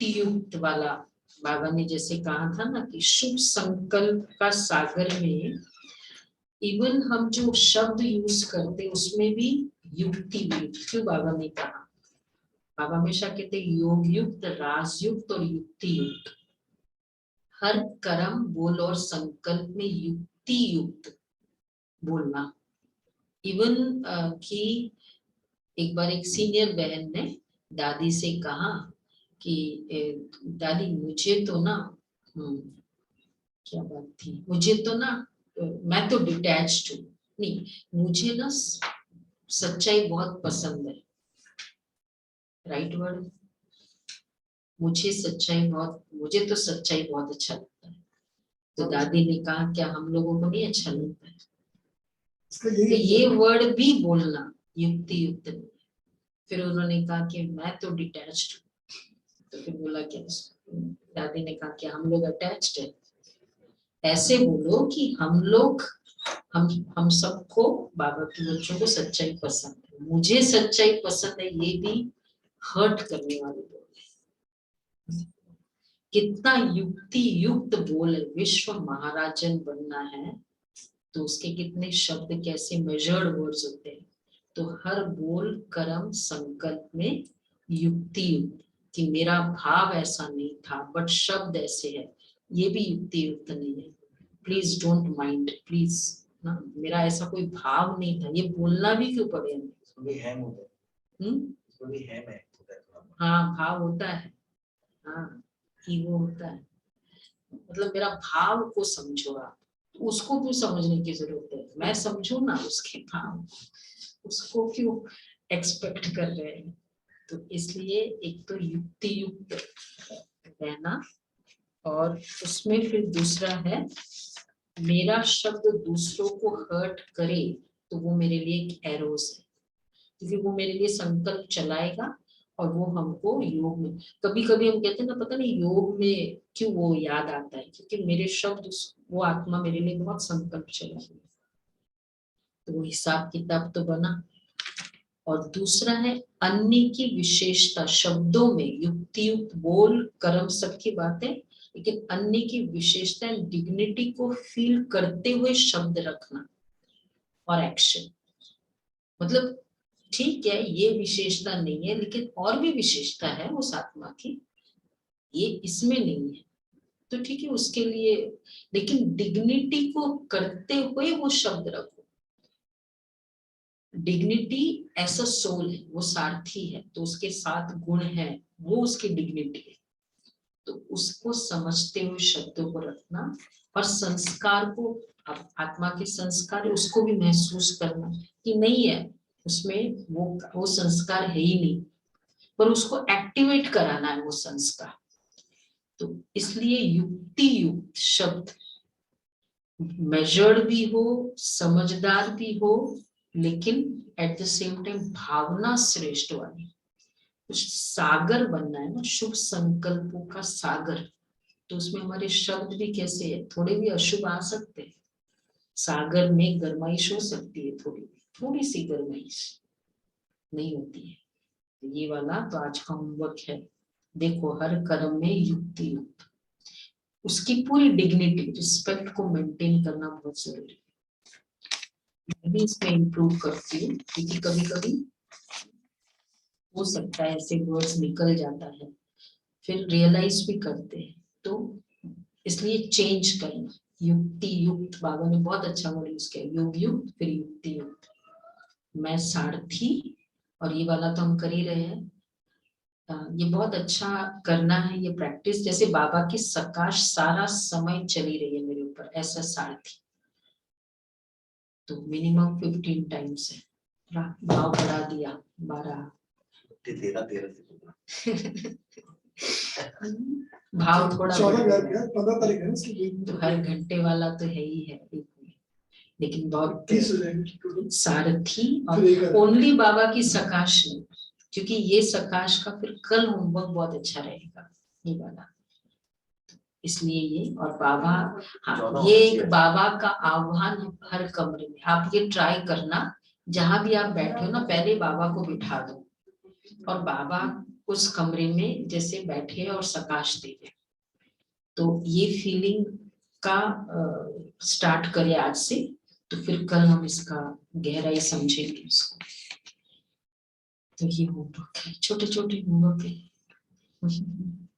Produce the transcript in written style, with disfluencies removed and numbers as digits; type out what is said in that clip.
युक्ति युक्त वाला, बाबा ने जैसे कहा था ना कि शुभ संकल्प का सागर में इवन हम जो शब्द यूज करते उसमें भी युक्ति भी, क्यों बाबा ने कहा, बाबा हमेशा कहते योग युक्त, राजयुक्त और युक्ति युक्त। हर कर्म बोल और संकल्प में युक्ति युक्त बोलना। इवन कि एक बार एक सीनियर बहन ने दादी से कहा कि दादी मुझे तो ना क्या बात थी, मुझे तो ना मैं तो डिटैच्ड हूँ, नहीं मुझे ना सच्चाई बहुत पसंद है, राइट वर्ड, मुझे तो सच्चाई बहुत अच्छा लगता है। तो दादी ने कहा क्या हम लोगों को नहीं अच्छा लगता है? तो ये वर्ड भी बोलना युक्ति युक्त नहीं। फिर उन्होंने कहा कि मैं तो डिटैच्ड हूँ। तो फिर बोला क्या, दादी ने कहा कि हम लोग अटैच्ड है। ऐसे बोलो कि हम सबको, बाबा के बच्चों को सच्चाई पसंद है, मुझे सच्चाई पसंद है, ये भी हर्ट करने वाली बोल है। कितना युक्ति युक्त बोल है, विश्व महाराजन बनना है तो उसके कितने शब्द, कैसे मेजर्ड वर्ड्स होते हैं। तो हर बोल कर्म संकल्प में युक्ति युक्त, कि मेरा भाव ऐसा नहीं था बट शब्द ऐसे है, ये भी युक्ति युक्त नहीं है। प्लीज डोंट माइंड, प्लीज ना, मेरा ऐसा कोई भाव नहीं था, ये बोलना भी क्यों पड़े हमें? हाँ भाव होता है, हाँ ईगो होता है, मतलब मेरा भाव को समझो आप, उसको क्यों समझने की जरूरत है, मैं समझू ना उसके भाव, उसको क्यों एक्सपेक्ट कर रहे हैं। तो इसलिए एक तो युक्ति युक्त रहना, और उसमें फिर दूसरा है मेरा शब्द दूसरों को हर्ट करे तो वो मेरे लिए एक एरोस है, क्योंकि वो मेरे लिए संकल्प चलाएगा और वो हमको योग में, कभी कभी हम कहते हैं ना पता नहीं योग में क्यों वो याद आता है, क्योंकि मेरे शब्द वो आत्मा मेरे लिए बहुत संकल्प चलाएगी, तो वो हिसाब किताब तो बना। और दूसरा है अन्य की विशेषता, शब्दों में युक्ति युक्त बोल कर्म सबकी बातें, लेकिन अन्य की विशेषता डिग्निटी को फील करते हुए शब्द रखना और एक्शन। मतलब ठीक है ये विशेषता नहीं है, लेकिन और भी विशेषता है उस आत्मा की, ये इसमें नहीं है तो ठीक है उसके लिए, लेकिन डिग्निटी को करते हुए वो शब्द रखो। डिग्निटी ऐसा सोल है, वो सारथी है, तो उसके साथ गुण है, वो उसकी डिग्निटी है, तो उसको समझते हुए शब्दों को रखना। और संस्कार को, आत्मा के संस्कार उसको भी महसूस करना कि नहीं है उसमें वो संस्कार है ही नहीं, पर उसको एक्टिवेट कराना है वो संस्कार। तो इसलिए युक्ति युक्त शब्द मेजर्ड भी हो, समझदार भी हो, लेकिन एट द सेम टाइम भावना श्रेष्ठ वाली, कुछ सागर बनना है ना, शुभ संकल्पों का सागर। तो उसमें हमारे शब्द भी कैसे है, थोड़े भी अशुभ आ सकते हैं, सागर में गरमाइश हो सकती है, थोड़ी सी गरमाइश नहीं होती है। तो ये वाला तो आज का होमवर्क है, देखो हर कर्म में युक्ति युक्त, उसकी पूरी डिग्निटी रिस्पेक्ट को मेंटेन करना बहुत जरूरी है। मैं भी इसमें इम्प्रूव करती हूँ, क्योंकि कभी कभी हो सकता है ऐसे वर्ड्स निकल जाता है, फिर रियलाइज भी करते हैं, तो इसलिए चेंज करना। युक्ति युक्त, बाबा ने बहुत अच्छा वर्ड यूज किया, योग युक्त फिर युक्ति युक्त। मैं सारथी, और ये वाला तो हम कर ही रहे हैं, ये बहुत अच्छा करना है ये प्रैक्टिस। जैसे बाबा की सकाश सारा समय चली रही है मेरे ऊपर, ऐसा सारथी, तो मिनिमम 15 टाइम्स है, भाव बढ़ा दिया 12 भाव थोड़ा 15 तारीख है, तो हर घंटे वाला तो है ही है, लेकिन बहुत सारथी और ओनली बाबा की सकाश नहीं, क्योंकि ये सकाश का फिर कल होमवर्क बहुत अच्छा रहेगा ये वाला, इसलिए ये। और बाबा, हाँ ये एक बाबा का आह्वान है हर कमरे में, आप ये ट्राई करना, जहां भी आप बैठे हो ना पहले बाबा को बिठा दो, और बाबा उस कमरे में जैसे बैठे और प्रकाश दे रहे। तो ये फीलिंग का स्टार्ट करें आज से, तो फिर कल हम इसका गहराई समझेंगे उसको। तो ये होमवर्क है, छोटे छोटे होमवर्क है।